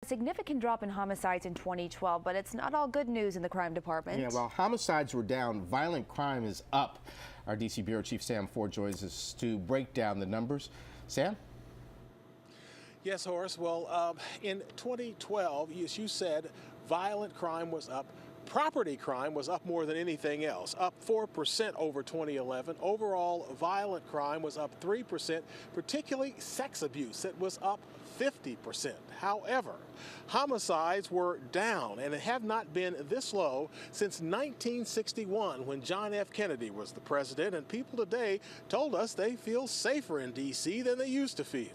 Significant drop in homicides in 2012, but it's not all good news in the crime department. Yeah, while homicides were down, violent crime is up. Our D.C. Bureau Chief Sam Ford joins us to break down the numbers. Sam? Yes, Horace. Well, in 2012, as you said, violent crime was up. Property crime was up more than anything else, up 4% over 2011. Overall, violent crime was up 3%, particularly sex abuse. It was up 50%. However, homicides were down, and it have not been this low since 1961 when John F. Kennedy was the president, and people today told us they feel safer in D.C. than they used to feel.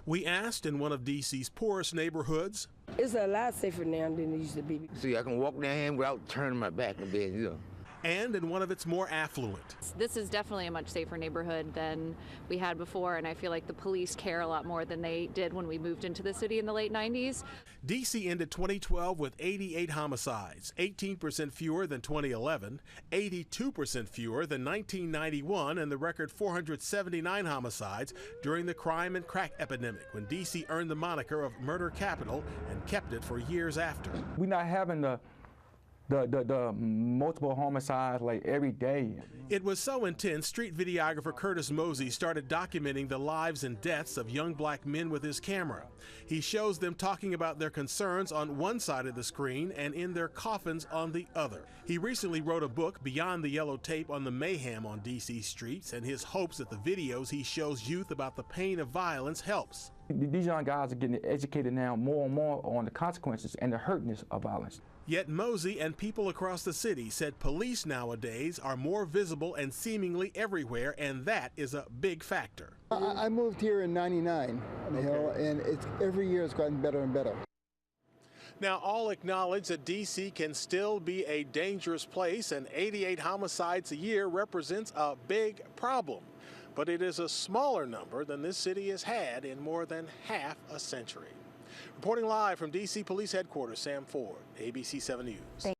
We asked in one of D.C.'s poorest neighborhoods. It's a lot safer now than it used to be. See, I can walk down here without turning my back in bed, you know. And in one of its more affluent. This is definitely a much safer neighborhood than we had before, and I feel like the police care a lot more than they did when we moved into the city in the late 90s. D.C. ended 2012 with 88 homicides, 18% fewer than 2011, 82% fewer than 1991, and the record 479 homicides during the crime and crack epidemic, when D.C. earned the moniker of murder capital and kept it for years after. We're not having the multiple homicides like every day. It was so intense, street videographer Curtis Mosey started documenting the lives and deaths of young black men with his camera. He shows them talking about their concerns on one side of the screen and in their coffins on the other. He recently wrote a book, Beyond the Yellow Tape, on the mayhem on D.C. streets, and his hopes that the videos he shows youth about the pain of violence helps. These young guys are getting educated now more and more on the consequences and the hurtness of violence. Yet Mosey and people across the city said police nowadays are more visible and seemingly everywhere, and that is a big factor. I moved here in '99 on the Hill, and every year it's gotten better and better. Now, all acknowledge that D.C. can still be a dangerous place, and 88 homicides a year represents a big problem. But it is a smaller number than this city has had in more than half a century. Reporting live from D.C. Police Headquarters, Sam Ford, ABC 7 News.